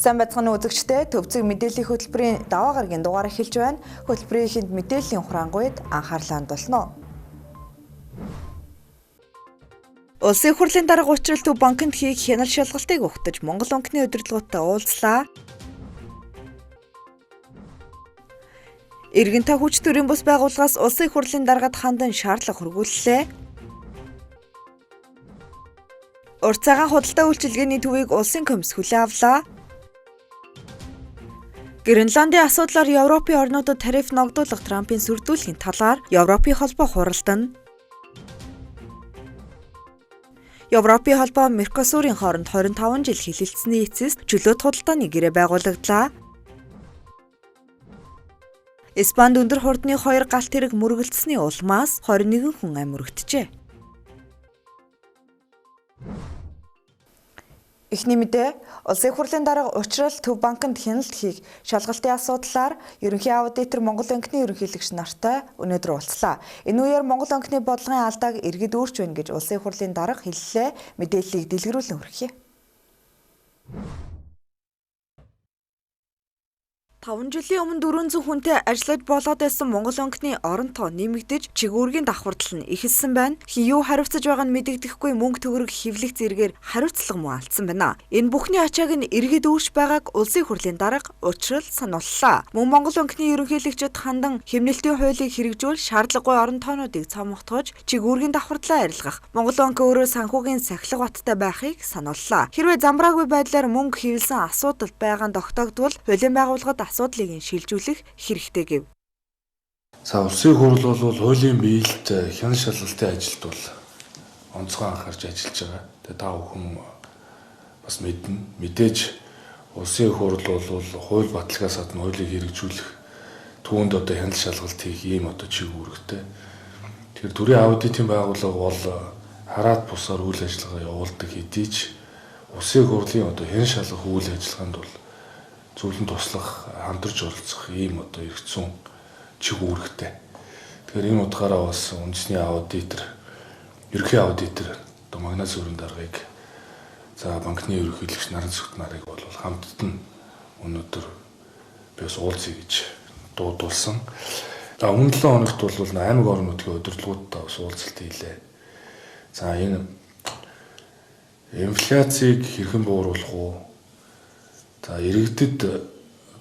Сайн байцгааны үзэгчдээ төвцөг мэдээллийн хөтөлбөрийн даваа гарагийн дугаар эхэлж байна. Хөтөлбөрийн эхэнд мэдээллийн хураангуйд анхаарлаа хандуулна. Улсын хурлын дарга учрал төв банкнд хийх хяналт шалгалтыг өгтөж Монгол банкны удирдлагуудтай уулзлаа. Иргэнтэй хүч төрийн бус байгууллагаас улсын хурлын даргад хандан шаардлага хөрвүүллээ. Урт цагаан худалдаа үйлчилгээний төвийг улсын комисс хүлээн авлаа. Гренландын асуудлаар Европын орнуудад тариф ногдуулах Трампын сүрдүүлгийн талаар Европын холбоо хуралдана. Европын холбоо Меркосурын хооронд 25 жил хэлэлцсэний эцэст чөлөөт худалдааны гэрээ байгуулагдлаа. Испанд өндөр хурдны 2 галт тэрэг мөргөлдсөний улмаас 21 хүн амь мөрөгдөжээ. Эхний мэдээ, улсын хурлын дарга учрал төв банкнд хяналт хийх шалгалтын асуудлаар ерөнхий аудитор Монгол банкны ерөнхийлөгч нартай өнөөдөр уулзлаа. Энэ үеэр Монгол банкны бодлогын алдааг иргэд өөрч байна гэж улсын хурлын дарга хэллээ. Мэдээллийг дэлгэрүүлэн хүргэе. 5 жилийн өмнө 400 хүнтэй ажиллаж болоод байсан Монгол банкны орон тоо нэмэгдэж чигүүргийн давхардал нь ихэлсэн байна. Юу хариуцаж байгаа нь мэдэгдэхгүй мөнгө төгрөг хэвлэх зэрэгээр хариуцлага мөн алдсан байна. Энэ бүхний ачааг нь иргэд өөрч байгааг улсын хурлын дарга учрал санууллаа. Мөн Монгол банкны ерөнхийлөгчд хандан хэмнэлтийн хуулийг хэрэгжүүл шаардлагагүй орон тоонуудыг цомгтгож чигүүргийн давхардлаа арилгах. Монгол банк өөрөө санхүүгийн сахилга баттай байхыг санууллаа. Хэрвээ замбраагүй байдлаар мөнгө хэвлсэн асуудал байгаа нь тогтоогдвол хуулийн байгууллагад асуудлыг шилжүүлэх хэрэгтэй гэв. За улсын хурл бол хуулийн биелэлд хяналт шалгалтын ажилд бол онцгой анхаарч ажиллаж байгаа. Тэгээ та бүхэн бас мэдээж улсын хурл бол хууль баталгаас гадна хуулийг хэрэгжүүлэх түүнд одоо хяналт шалгалт хийх ийм одоо чиг үүрэгтэй. Тэгэхээр төрийн аудитын байгууллага бол хараат бусаар үйл ажиллагаа явуулдаг хэдий ч улсын хурлын одоо хяналт шалгах үйл ажиллагаанд бол зөвлөн туслах, хамтарч оролцох ийм одоо эргэцүүн чиг үүрэгтэй. Тэгэхээр энэ утгаараа бас үндэсний аудитор, ерөнхий аудитор одоо Магнас өрн даргаыг за банкны ерөнхийлөгч Наран Сүхт нарыг бол хамтд нь өнөөдөр би бас уулзъя гэж дуудуулсан. За өмнө 7 хоногт бол 8 орон нутгийн удирдлагуудтай бас уулзалт хийлээ. За энэ инфляцийг хэрхэн бууруулах уу? За иргэдэд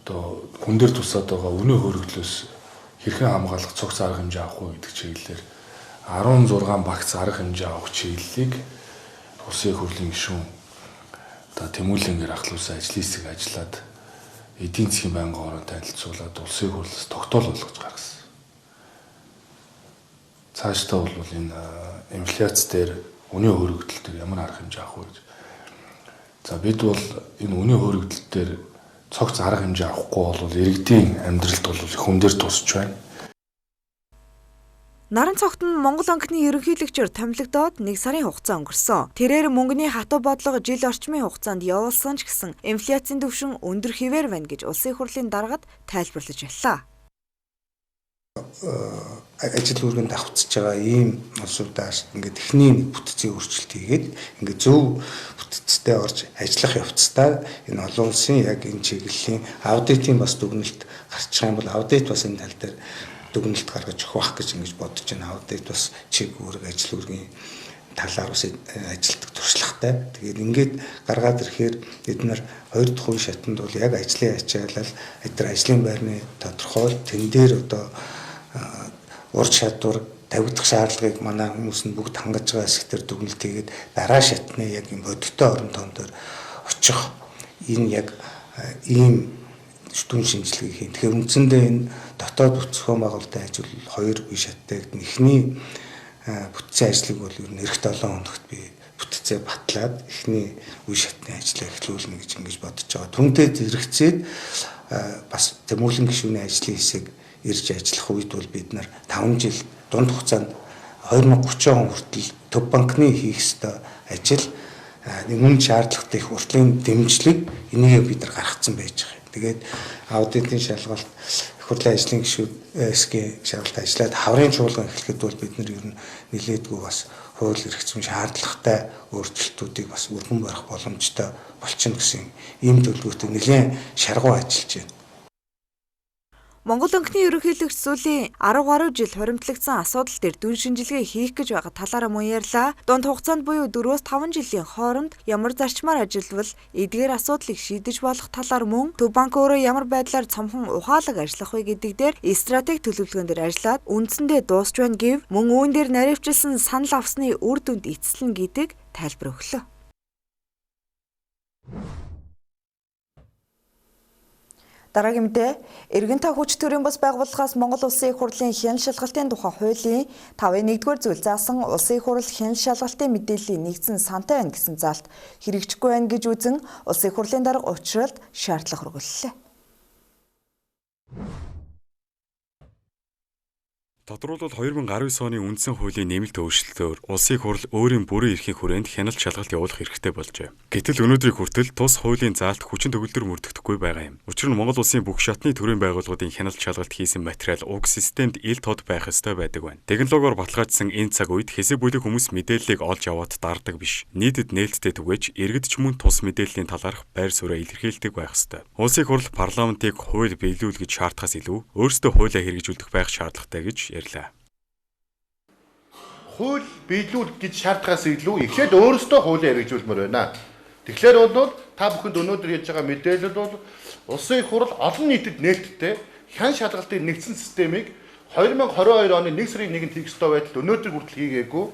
одоо хүн дээр тусаад байгаа үнэ хөргөлөөс хэрхэн хамгаалах цогц арга хэмжээ авах уу гэдэг чиглэлээр 16 багц арга хэмжээ авах чиглэлийг улсын хурлын гишүүн одоо тэмүүлэнгээр ахлуулсан ажлын хэсэг ажиллаад эдийн засгийн байнгын хороо танилцуулаад улсын хурлаас тогтоол болгож гаргасан. Цаашдаа бол энэ инфляц дээр үнэ хөргөлт дээр ямар арга хэмжээ авах вэ гэж. За бид бол энэ үнийн хөргөлт дээр цогц арга хэмжээ авахгүй бол иргэдийн амьдралд бол хүн дээр тусч байна. Наран цогт нь Монгол банкны ерөнхийлөгчөөр томилогдоод 1 сарын хугацаа өнгөрсөн. Тэрээр мөнгөний хатуу бодлого жил орчмын хугацаанд явуулсан ч гэсэн инфляцийн түвшин өндөр хэвээр байна гэж улсын хурлын даргад тайлбарлаж байлаа. Ажил үргэнд давхцаж байгаа ийм улсуудаас ингээд эхний нэг бүтцийн өөрчлөлт хийгээд ингээд зөв бүтцтэй орж ажиллах явцдаа энэ олон улсын яг энэ чиглэлийн аудитын бас дүгнэлт гарчих юм бол аудит бас энэ тал дээр дүгнэлт гаргаж өгөх байх гэж ингэж бодож байна. Аудит бас чиг үүрэг ажил үргийн талаар бас ажилтдаг туршлагатай. Тэгээд ингээд гаргаад ирэхээр бид нар 2 дахь үе шатанд бол яг ажлын ачаалал эдгээр ажлын байрны тодорхой тэн дээр одоо ур чадвар тавигдах шаардлагыг манай хүмүүс нь бүгд хангаж байгаа хэсгээр дүгнэлт хийгээд дараа шатны яг энэ бодиттой орон тоон дээр очих энэ яг ийм дүн шинжилгээ хийн. Тэгэхээр үндсэндээ энэ дотоод бүтэцгэн байгуулалтын ажил 2 үе шаттай гэдэг эхний бүтцийн ажлыг бол ер нь эх 7 хоногт би бүтцээ батлаад эхний үе шатны ажлаа эхлүүлнэ гэж ингэж бодож байгаа. Түүнтэй зэрэгцээд бас тэмүүлэн гишүүний ажлын хэсэг ирж ажиллах үед бол бид нар 5 жил дунд хугацаанд 2030 он хүртэл төв банкны хийх ёстой ажил өмнө шаардлагатай их уртлын дэмжлэг энийг бид нар гаргацсан байж байгаа. Тэгээд аудитын шалгалт их хурлын ажлын гишүүдийн шалгалт ажиллаад хаврын чуулган эхлэхэд бол бид нар ер нь нэлээдгүй бас хууль эрх зүйн шаардлагатай өөрчлөлтүүдийг бас өргөн барих боломжтой болчихно гэсэн ийм төлөвлөгөөтэй нэлээд шаргуу ажиллаж байна. Монгол анхны ерөнхийлөгч сүүлийн 10 гаруй жил хуримтлагдсан асуудал дээр дүн шинжилгээ хийх гэж байгаа талаараа мөн ярьлаа. Дунд хугацаанд буюу 4-5 жилийн хооронд ямар зарчмаар ажиллавал эдгээр асуудлыг шийдэж болох талаар мөн Төв банк өөрөө ямар байдлаар цомхон ухаалаг ажиллах вэ гэдэг дээр стратеги төлөвлөгөөн дээр ажиллаад үндсэндээ дуусч байна гэв мөн үүн дээр наривчилсан санал авсны үр дүнд эцэлнэ гэдэг тайлбар өглөө. Дараагийн мэдээ, эргэнтаа хүч төрийн бас байгууллагаас Монгол Улсын их хурлын хяналт шалгалтын тухай хуулийн 5-1-р зүйл заасан Улсын их хурл хяналт шалгалтын мэдээллийн нэгдсэн сантай байна гэсэн заалт хэрэгжихгүй байна гэж үзэн Улсын их хурлын дарга учралд шаардлага хөргөллөө. Тодорхойлбол 2019 оны үндсэн хуулийн нэмэлт өөрчлөлтөөр Улсын их хурл өөрийн бүрэн эрхийн хүрээнд хяналт шалгалт явуулах хэрэгтэй болжээ. Гэтэл өнөөдрийн хүртэл тус хуулийн заалт хүчин төгөлдөр мөрдөгдөхгүй байгаа юм. Учир нь Монгол Улсын бүх шатны төрийн байгууллагуудын хяналт шалгалт хийсэн материал уг системд ил тод байх ёстой байдаг байна. Технологиор баталгаажсан энэ цаг үед хэсэг бүлэг хүмүүс мэдээллийг олж аваад дардаг биш. Нийтэд нээлттэй түгээж иргэд ч мөн тус мэдээллийн талаарх байр суурь илэрхийлдэг байх ёстой. Улсын их хурл парламентыг хууль биелүүлгэж шаардахаас илүү өөрсдөө хуулиа хэрэгжүүлэх байх шаардлагатай гэж ярьлаа. Хууль биелүүл гэж шаардахаас илүү эхлээд өөрөөсөө хуулийг хэрэгжүүлмээр байна. Тэгэхээр бол та бүхэнд өнөөдөр ярьж байгаа мэдээлэл бол Улсын их хурл олон нийтэд нээлттэй хяналт шалгалтын нэгдсэн системийг 2022 оны 1 сарын 1-нд хийх ёстой байтал өнөөдөр хүртэл хийгээгүй.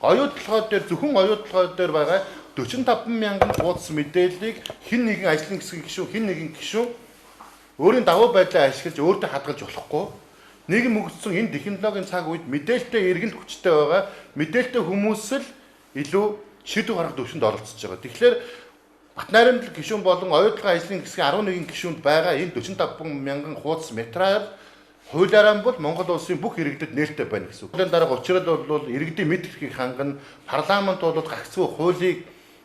Оюутлогоо дээр зөвхөн оюутлогоо дээр байгаа 45 мянган хуудас мэдээллийг хэн нэгэн ажлын хэсгийн гишүүн хэн нэгэн гишүүн өөрийн давуу байдлаа ашиглаж өөртөө хадгалж болохгүй. Нийгэм мөгөссөн энэ технологийн цаг үед мэдээлэлтэй эргэн хүчтэй байгаа мэдээлэлтэй хүмүүс л илүү шийдвэр гаргах төвшөнд оролцож байгаа. Тэгэхээр Батнайрамдал гишүүн болон оюутлогын ажлын хэсгийн 11 гишүүнд байгаа энэ 45 мянган хуудас материал хуулиараа бол Монгол улсын бүх иргэдэд нээлттэй байна гэсэн үг. Хуулийн дарга учрал бол иргэдийн мэд хэрхийг хангана, парламент бол гагцгүй хуулийг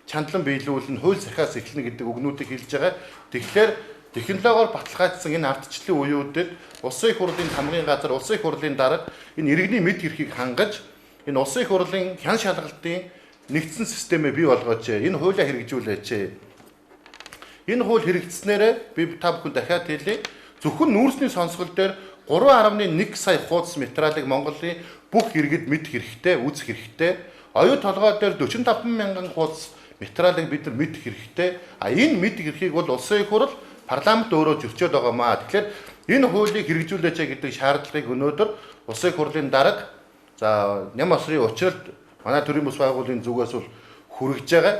чандлан биелүүлнэ, хууль сахиас эхэлнэ гэдэг үгнүүдийг хэлж байгаа. Тэгэхээр технологиор баталгаажсан энэ ардчлалын үеүүдэд Улсын их хурлын хамгийн газар, Улсын их хурлын дарга энэ иргэний мэд хэрхийг хангаж энэ Улсын их хурлын хяналт шалгалтын нэгдсэн системээ бий болгооч. Энэ хуулиа хэрэгжүүлээч. Энэ хууль хэрэгжснээрээ би та бүхэн дахиад хэлье. Зөвхөн нүүрсний сонсгол дээр 3.1 сая хуудас материалыг Монголын бүх иргэд мэд хэрэгтэй, үзэх хэрэгтэй. Оюу толгой дээр 45 мянган хуудас материалыг бид нар мэд хэрэгтэй. Энэ мэд хэрхийг бол Улсын их хурл парламент өөрөө зөрчөөд байгаамаа. Тэгэхээр энэ хуулийг хэрэгжүүлээч гэдэг шаардлагыг өнөөдөр Улсын их хурлын дарга за ням осрын учралд манай төрийн бас байгууллагын зүгээс бол хүргэж байгаа.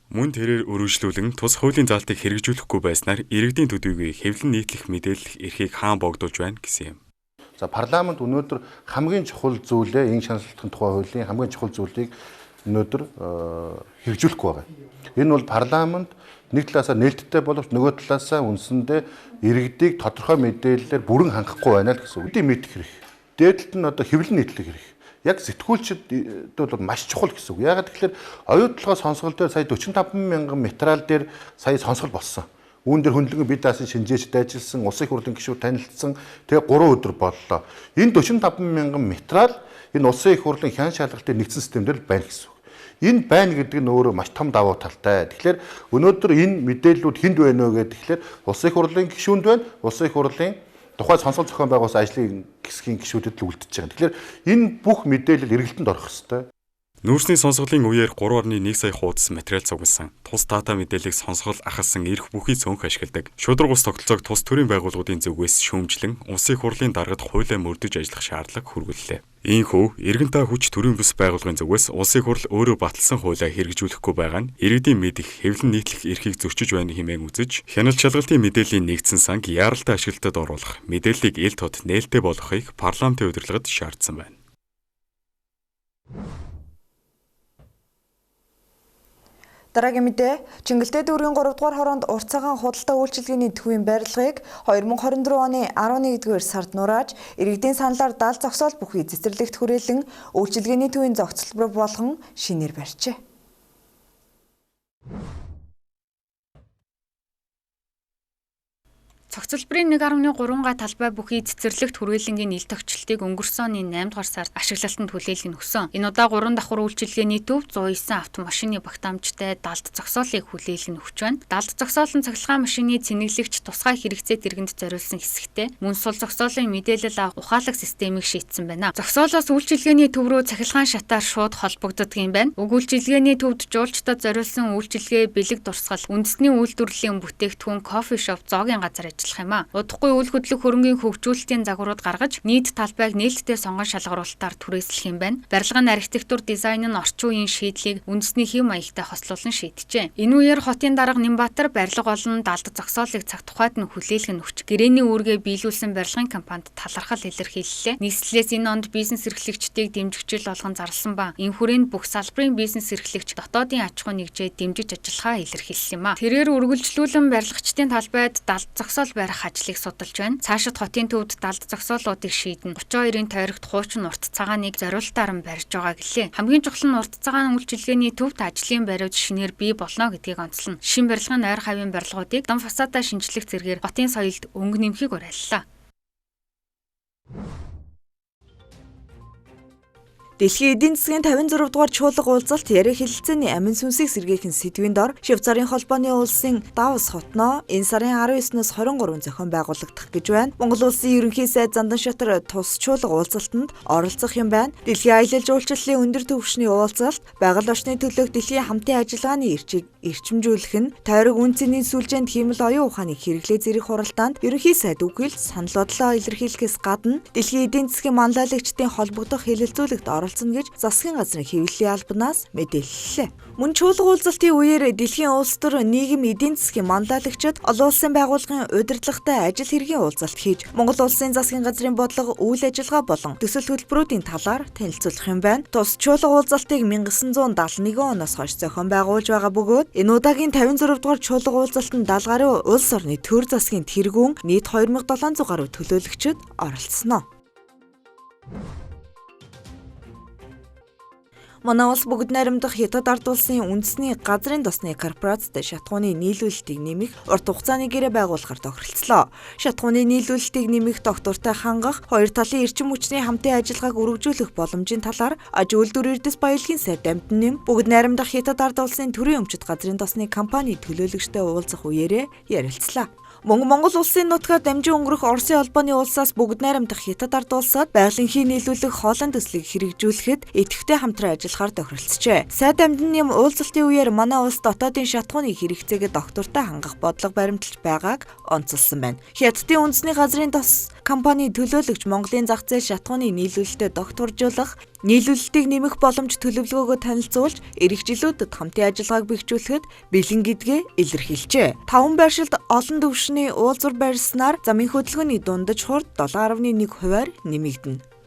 Мөн тэрээр өргөжлүүлэн тус хуулийн заалтыг хэрэгжүүлэхгүй байснаар иргэдийн төдийгүй хэвлэн нийтлэх мэдээлэл эрхийг хаан богдуулж байна гэсэн юм. За парламент өнөөдөр хамгийн чухал зүйлээ энэ шаналлалтын тухай хуулийн хамгийн чухал зүйлийг өнөөдөр хэрэгжүүлэхгүй байгаа. Энэ бол парламент нэг талаасаа нээлттэй боловч нөгөө талаасаа үндсэндээ иргэдийг тодорхой мэдээллээр бүрэн хангахгүй байна л гэсэн үг. Иргэдийн мэдэх хэрэг. Дээдлэлт нь одоо хэвлэн нийтлэх хэрэг. Яг сэтгүүлчд бол маш чухал гэсэн үг. Яагаад тэгэхээр оюутлогоо сонсгол дээр сая 45 мянган материал дээр сая сонсгол болсон. Үүн дээр хөндлөнгөө бид даасан шинжээчд ажилласан, Улсын их хурлын гишүүд танилцсан. Тэгээ 3 өдөр боллоо. Энэ 45 мянган материал энэ Улсын их хурлын хяналт шалгалтын нэгдсэн системээр байна гэсэн үг. Энэ байна гэдэг нь өөрөө маш том давуу талтай. Тэгэхээр өнөөдөр энэ мэдээллүүд хэнд байна вэ гэдэг тэгэхээр Улсын их хурлын гишүүнд байна, Улсын их хурлын тухай сонсгол зохион байгуулсан ажлын хэсгийн гишүүдэд л үлдчихэж байгаа. Тэгэхээр энэ бүх мэдээлэл эргэлтэнд орох ёстой. Нүүрсний сонсголын үеэр 3.1 сая хуудас материал цугласан. Тус дата мэдээллийг сонсгол ахалсан эрх бүхий цөөнх ашигладаг. Шударга ус тогтолцоог тус төрийн байгууллагуудын зүгээс шүүмжлэн Улсын их хурлын даргад хуулиа мөрдөж ажиллах шаардлага хүргэллээ. Иймээс эргэнтаа хүч төрийн бүс байгууллагын зүгээс Улсын их хурл өөрөө баталсан хуулиа хэрэгжүүлэхгүй байгаа нь иргэдийн мэдих хэвлэн нийтлэх эрхийг зөрчиж байна хэмээн үзэж хяналт шалгалтын мэдээллийн нэгдсэн санг яаралтай ашиглалтад оруулах, мэдээллийг ил тод нээлттэй болгохыг парламентын удирдлагад шаардсан байна. Дараагийн мэдээ, Чингэлтэй дүүргийн 3 дугаар хороонд урт цагаан худалдаа үйлчилгээний төвийн барилгыг 2024 оны 11-р сард нурааж, иргэдийн саналаар 70 зогсоол бүхий цэцэрлэгт хүрээлэн үйлчилгээний төвийн зохицол болгон шинээр барьжээ. Цогцлбарын 1.3 талбай бүхий цэцэрлэгт хүрээлэнгийн ил тогтчлтыг өнгөрсөн оны 8 дугаар сард ашиглалтанд хүлээлгэн өгсөн. Энэ удаа 3 давхар үйлчилгээний төв 109 автомашины багтаамжтай далд зогсоолыг хүлээлгэн өгч байна. Далд зогсоол нь цахилгаан машины цэнэглэгч тусгай хэрэгцээ тэргэнд зориулсан хэсэгтэй мөн сул зогсоолын мэдээлэл авах ухаалаг системийг шийдсэн байна. Зогсоолоос үйлчилгээний төв рүү цахилгаан шатаар шууд холбогддог юм байна. Уг үйлчилгээний төвд жуулчдад зориулсан үйлчилгээ бэлэг дурсгал, үндэсний үйлдвэрлэлийн бүтээгдэхүүн, кофе шоп, зоогийн газар ажиллах юм а. Удахгүй үйл хөдлөх хөрөнгийн хөгжүүлэлтийн загварууд гаргаж нийт талбайг нээлттэй сонгон шалгаруулалтаар түрээслэх юм байна. Барилгын архитектур дизайн нь орчин үеийн шийдлийг үндэсний хэв маягтай хослуулан шийджээ. Энэ үеэр хотын дарга Нямбатар барилга болон далд зогсоолыг цаг тухайд нь хүлээлгэн өгч гэрээний үүргээ биелүүлсэн барилгын компанид талархал илэрхийллээ. Нийслэлээс энэ онд бизнес эрхлэгчдийг дэмжигчил болгон зарласан ба энэ хүрээнд бүх салбарын бизнес эрхлэгч дотоодын аж ахуй нэгжээ дэмжиж ажиллахаа илэрхийлсэн юм а. Тэрээр үргэлжлүүлэн барилгачдын талбайд далд зогсоол барих ажлыг судалж байна. Цаашид хотын төвд далд зогсоолуудыг шийдэн 32-ын тойрогт хуучин урт цагааныг зориултаар нь барьж байгаа гэлээ. Хамгийн чухал нь урт цагаан үйлчилгээний төвд ажлын бариуд шинээр бий болно гэдгийг онцлно. Шин барилгын ойр хавийн барилгуудыг дан фасадаа шинжлэх зэргээр хотын соёлд өнгө нэмхийг уриаллаа. Дэлхийн эдийн засгийн 56 дугаар чуулга уулзалт яриа хэлэлцээний амин сүнсийг сэргээхэн сэдвийн дор Швейцарын холбооны улсын Давос хотноо энэ сарын 19-ноос 23 зохион байгуулагдах гэж байна. Монгол улсын ерөнхий сайд Зандан шатар тус чуулга уулзалтанд оролцох юм байна. Дэлхийн аялал жуулчлалын өндөр түвшний уулзалт байгаль орчны төлөөх дэлхийн хамтын ажиллагааны эрчийг эрчимжүүлэх нь тойрог үн цэнийн сүлжээнд хиймэл оюун ухааныг хэрэглээ зэрэг хуралдаанд ерөнхий сайд үгэл санал бодлоо илэрхийлэхээс гадна дэлхийн эдийн засгийн манлайлагчдын холбогдох хэлэлцүүлэгт оролцоно гэж засгийн газрын хэвлэлийн албанаас мэдээллээ. Мөн чуулга уулзалтын үеэр дэлхийн улс төр нийгэм эдийн засгийн манлайлагчид олон улсын байгууллагын удирдлагатай ажил хэргийн уулзалт хийж Монгол улсын засгийн газрын бодлого үйл ажиллагаа болон төсөл хөтөлбөрүүдийн талаар танилцуулах юм байна. Тус чуулга уулзалтыг 1971 оноос хойш зохион байгуулж байгаа бөгөөд энэ удаагийн 56 дугаар чуулга уулзалтанд 70 гаруй улс орны төр засгийн тэргүүн нийт 2700 гаруй төлөөлөгчид оролцсноо. Манай улс бүгд найрамдах Хятад ард улсын үндэсний газрын тосны корпорацтай шатхууны нийлүүлэлтийг нэмэх урт хугацааны гэрээ байгуулахаар тохиролцлоо. Шатхууны нийлүүлэлтийг нэмэх доктортой хангах хоёр талын эрчим хүчний хамтын ажиллагааг өргөжүүлэх боломжийн талаар аж үйлдвэр эрдэс баялагын сайд Дамтан нэм бүгд найрамдах Хятад ард улсын төрийн өмчит газрын тосны компани төлөөлөгчтэй уулзах үеэрээ ярилцлаа. Монгол улсын нутгаар дамжин өнгөрөх Оросын холбооны улсаас бүгд найрамдах Хятад ард улсад байгалийн нийлүүлэх хоолойн төслийг хэрэгжүүлэхэд идэвхтэй хамтран ажиллахаар тохиролцжээ. Сайд Дамтан нэм уулзалтын үеэр манай улс дотоодын шатхууны хэрэгцээгээ доктортой хангах бодлого баримталж байгааг онцолсон байна. Хятадын үндэсний газрын тос компани төлөөлөгч Монголын зах зээл шатхууны нийлүүлэлтэд докторжуулах, нийлүүлэлтийг нэмэх боломж төлөвлөгөөгөө танилцуулж, эх жилүүдэд хамтын ажиллагааг бэхжүүлэхэд бэлэн гэдгээ илэрхийлжээ. 5 байршилд олон түвшний уулзвар барьснаар замын хөдөлгөөний дундаж хурд 7.1%-аар нэмэгдэнэ.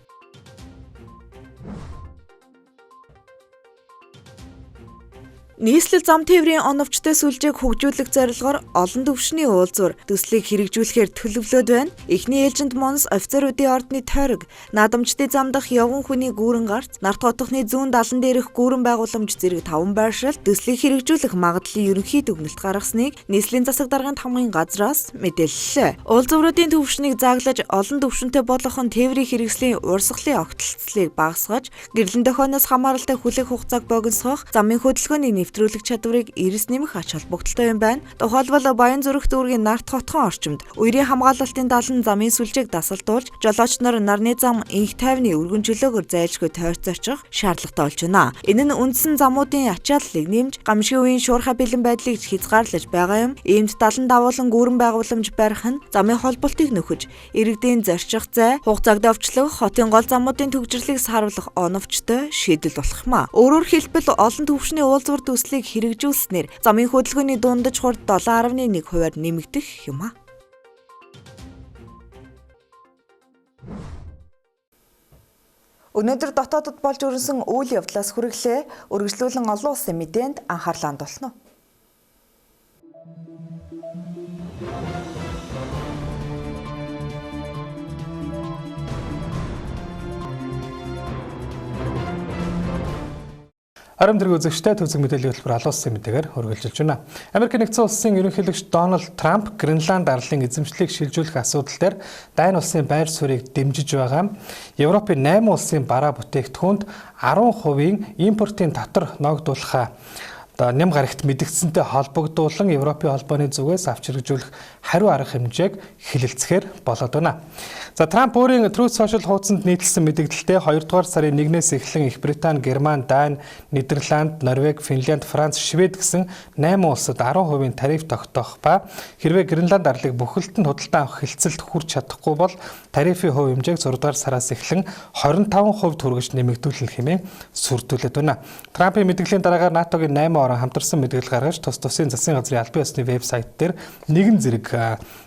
Нийслэл зам тээврийн оновчтой сүлжээг хөгжүүлэх зорилгоор олон түвшний уулзвар төслийг хэрэгжүүлэхээр төлөвлөд байна. Эхний ээлжинд Монс офицеруудын ордны тойрог, наадамчдын зам дах явган хүний гүүрэн гарц, нарт хотхны зүүн далан дээрх гүүрэн байгууламж зэрэг 5 байршил төслийг хэрэгжүүлэх магадлалын ерөнхий дүгнэлт гаргасныг нийслэлийн засаг даргын хамгын газраас мэдээллээ. Уулзвруудын түвшнийг зааглаж олон түвшинтэй болгох нь тээврийн хэрэгслийн урсгалын огтлцлыг багасгаж, гэрлэн дохионоос хамааралтай хүлээх хугацааг богиносгох, замын хөдөлгөөний нэвтрүүлэх чадварыг эрс нэмэх ач холбогдолтой юм байна. Тухайлбал Баян-Зүрх дүүргийн нарт хотхон орчимд үерийн хамгаалалтын даалан замын сүлжээг дасалтуулж, жолооч нар нарны зам инх тайвны өргөн чөлөөгөөр зайлшгүй тойрцоочих шаардлагатай болж байна. Энэ нь үндсэн замуудын ачааллыг нэмж, гамшигын үеийн шуурхай бэлэн байдлыг хязгаарлаж байгаа юм. Иймд далан давуулан гүүрэн байгууламж барих нь замын холболтыг нөхөж, иргэдийн зорчих зай, хугацааг давчлах, хотын гол замуудын төвчрлийг сааруулах оновчтой шийдэл болох юм а. Өөрөөр хэлбэл олон түвшний уулзвар төслийг хэрэгжүүлснээр замын хөдөлгөөний дундаж хурд 7.1%-аар нэмэгдэх юм а. Өнөөдөр дотоодод болж өрнсөн үйл явдлаас хүргэлээ үргэлжлүүлэн олон улсын мэдээнд анхаарлаа хандуулна. Харин тэрэг үзэгчтэй төсөг мэдээллийн хөтөлбөр алуулсан мэдээгээр үргэлжилж байна. Америк нэгдсэн улсын ерөнхийлөгч Дональд Трамп Гренланд арлын эзэмшлийг шилжүүлэх асуудал дээр дайн улсын байр суурийг дэмжиж байгаа. Европын 8 улсын бараа бүтээгдэхүүнд 10% импортын татвар ногдуулахаа ням гарагт мэдгдсэнтэй холбогдуулан Европын холбооны зүгээс авч хэрэгжүүлэх хариу арга хэмжээг хэлэлцэхээр болоод байна. За Трамп өөрийн Truth Social хуудсанд нийтлсэн мэдээлэлдээ 2 дугаар сарын 1-ээс эхлэн Их Британи, Герман, Дани, Нидерланд, Норвеги, Финланд, Франц, Швед гэсэн 8 улсад 10% тариф тогтоох ба хэрвээ Гренланд арлыг бүхэлд нь худалдан авах хэлцэлд хүрч чадахгүй бол тарифын хувь хэмжээг 6 дугаар сараас эхлэн 25% хүргэж нэмэгдүүлнэ хэмээн сүрдүүлээд байна. Трампын мэдээллийн дараагаар НАТОгийн 8 орон хамтарсан мэдээлэл гаргаж тусын засгийн газрын албан ёсны вебсайт дээр нэгэн зэрэг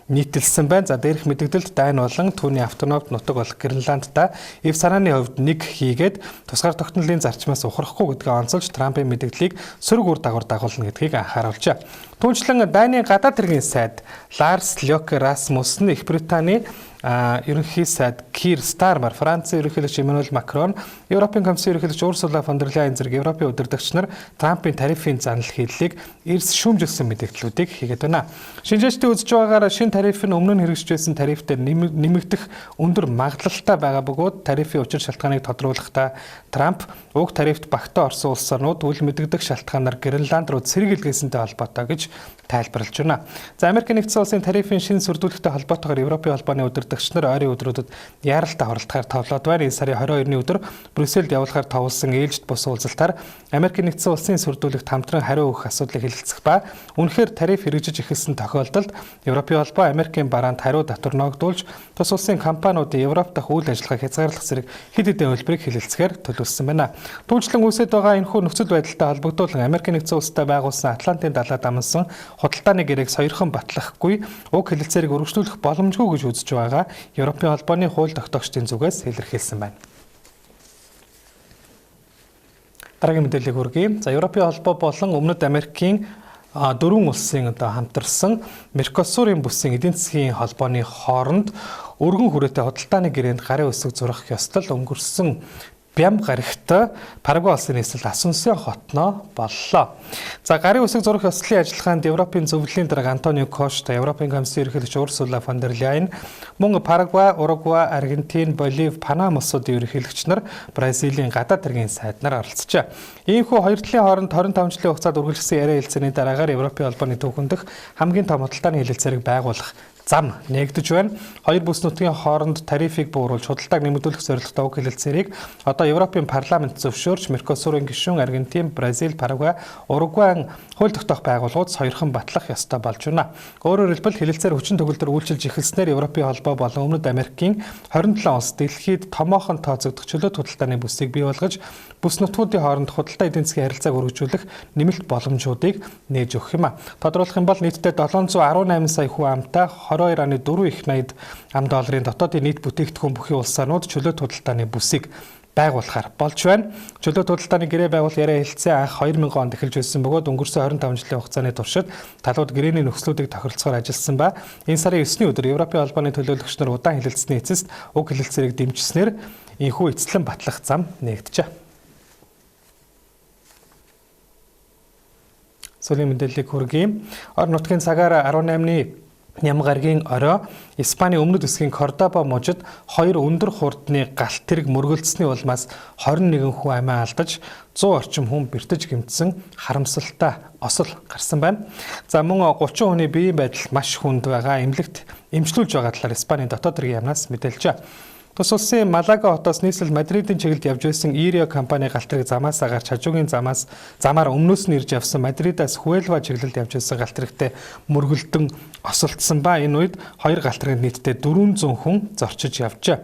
нийтэлсэн байна. За дээрх мэдээлэлд Дани болон түүний автономд нутаг болох Гренландта эв санааны хувьд нэг хийгээд тусгаар тогтнолын зарчмаас ухрахгүй гэдгээ онцолж Трампын мэдээллийг сөрөг үр дагавар дагуулна гэдгийг анхааруулжээ. Түүнчлэн Дани гадаад хэргийн сайд Ларс Лёке Расмуссен, Их Британи ерөнхий сайд Кир Стармер, Францын ерөнхийлөгч Эммануэль Макрон, Европын комиссийн ерөнхийлөгч Урсула фон дер Ляйен зэрэг Европын удирдагч нар Трампын тарифын занал хийдлийг эрс шүүмжилсэн мэдээллүүдийг хийгээд байна. Шинжээчдийн үзэж байгаагаар шинэ тариф нь өмнө нь хэрэгжиж байсан тарифтай нэмэгдэх өндөр магадлалтай байгаа бөгөөд тарифын учир шалтгааныг тодруулахдаа Трамп уг тарифт багтаа орсон улс орнууд үл мэдэгдэх шалтгаанаар Гренланд руу цэрэг илгээсэнтэй холбоотой гэж тайлбарлаж байна. За Америк нэгдсэн улсын тарифын шинэ сүрдүүлэлттэй холбоотойгоор Европын холбооны удирдагч нар ойрын өдрүүдэд яаралтай оролдохоор товлоод байна. Энэ сарын 22-ны өдөр Брюсселд явуулахаар товлсон ээлжид бус уулзалтаар Америк нэгдсэн улсын сүрдүүлэгт хамтран хариу өгөх асуудлыг хэлэлцэх ба үнэхээр тариф хэрэгжиж эхэлсэн тохиолдолд Европын холбоо Америкийн бараанд хариу татвар ногдуулж тус улсын компаниудын Европ дахь үйл ажиллагааг хязгаарлах зэрэг хэд хэдэн хэлбэрийг хэлэлцэхээр төлөвлөсөн байна. Түүнчлэн үүсэж байгаа энэхүү нөхцөл байдалтай холбогдуулан Америк нэгдсэн улстай байгуулсан Атлантын далайд амнсан худалдааны гэрээг сойрхон батлахгүй уг хэлэлцээрийг өргөжлүүлэх боломжгүй гэж үзэж байгаа Европын холбооны хууль тогтоогчдын зүгээс илэрхийлсэн байна. Дараагийн мэдээллийг хүргэе. За Европын холбоо болон Өмнөд Америкийн 4 улсын хамтарсан Меркосурын бүсийн эдийн засгийн холбооны хооронд өргөн хүрээтэй худалдааны гэрээнд гарын үсэг зурах ёслол өнгөрсөн Бям гарагт Парагвай улсын нийслэл Асунсьон хотноо боллоо. За гарын үсэг зурах ёслолын ажиллагаанд Европын зөвлөлийн дарга Антонио Кошта, Европын комиссийн ерөнхийлөгч Урсула фон дер Ляйен, мөн Парагвай, Уругвай, Аргентин, Боливи, Панама улсуудын ерөнхийлөгч нар, Бразилийн гадаад хэргийн сайд нар оролцжээ. Иймхүү хоёр талын хооронд 25 жилийн хугацаанд үргэлжилсэн яриа хэлцээний дараагаар Европын холбооны түүхэнд хамгийн том худалдааны хэлэлцээрийг байгуулах зам нэгдэж байна. Хоёр бүс нутгийн хооронд тарифыг бууруулж худалдааг нэмэгдүүлэх зорилготой уг хэлэлцээрийг одоо Европын парламент зөвшөөрч Меркосурын гишүүн Аргентин, Бразил, Парагвай, Уругвай хууль тогтоох байгууллагууд сойрхон батлах ёстой болж байна. Өөрөөр хэлбэл хэлэлцээр хүчин төгөлдөр үйлчилж эхэлснээр Европын холбоо болон Өмнөд Америкийн 27 улс дэлхийд томоохон тооцогдох чөлөөт худалдааны бүсийг бий болгож бүс нутгуудын хооронд худалдаа эдийн засгийн харилцааг өргөжүүлэх нэмэлт боломжуудыг нээж өгөх юм а. Тодруулах юм бол нийтдээ 718 сая хүн амтай 22.4 их 80 ам долларын дотоодын нийт бүтээгдэхүүн бүхий улс орнууд чөлөөт худалдааны бүсийг байгуулахаар болж байна. Чөлөөт худалдааны гэрээ байгуул яриа хэлцээ анх 2000 онд эхэлж байсан бөгөөд өнгөрсөн 25 жилийн хугацааны туршид талууд гэрээний нөхцлүүдийг тохиролцохоор ажилласан ба энэ сарын 9-ний өдөр Европын холбооны төлөөлөгч нар удаан хэлэлцсэний эцэст уг хэлэлцээрийг дэмжснээр энэхүү эцэслэн батлах зам нэгджээ. Сүүлийн мэдээллийг хүргэе. Орон нутгийн цагаар 18-ны Ням гарагийн орой Испаний өмнөд хэсгийн Кордоба мужид 2 өндөр хурдны галт тэрэг мөргөлдсөний улмаас 21 хүн амиа алдаж 100 орчим хүн бэртэж гэмтсэн харамсалтай осол гарсан байна. За мөн 30 хүний биеийн байдал маш хүнд байгаа эмнэлэгт эмчлүүлж байгаа талаар Испаний дотоод хэргийн яамнаас мэдээлжээ. Тус улсын Малага хотоос нийслэл Мадридын чиглэлд явж байсан Ирио компани галт тэрэг замаасаа гарч хажуугийн замаар өмнөөс нь ирж явсан Мадридаас Хуэлва чиглэлд явж байсан галт тэрэгтэй мөргөлдөн осолдсон ба энэ үед 2 галт тэрэгт нийтдээ 400 хүн зорчиж явжээ.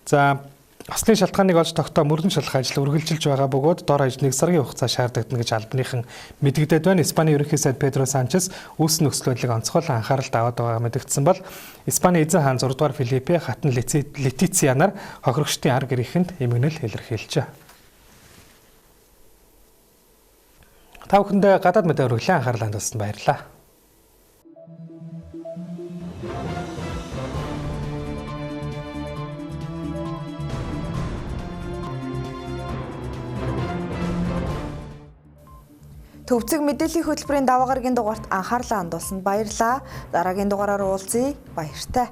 За ослын шалтгааныг олж тогтоо мөрдөн шалгах ажил үргэлжилж байгаа бөгөөд дор хаяж 1 сарын хугацаа шаардагдана гэж албаныхан мэдэгдээд байна. Испаний ерөнхий сайд Педро Санчес үүссэн нөхцөл байдлыг онцгойлон анхааралд аваад байгаа мэдэгдсэн бол Испаний эзэн хаан 6 дугаар Филиппе хатан Летициа нар хохирогчдын ар гэрийнхэнд эмгэнэл илэрхийлжээ. Та бүхэндээ гадаад мэдээ өргөлийн анхаарал хандуулсанд баярлалаа. Төвцөг мэдээллийн хөтөлбөрийн даваа гарагийн дугаарт анхаарлаа хандуулсанд баярлалаа. Дараагийн дугаараар уулзъя. Баяртай.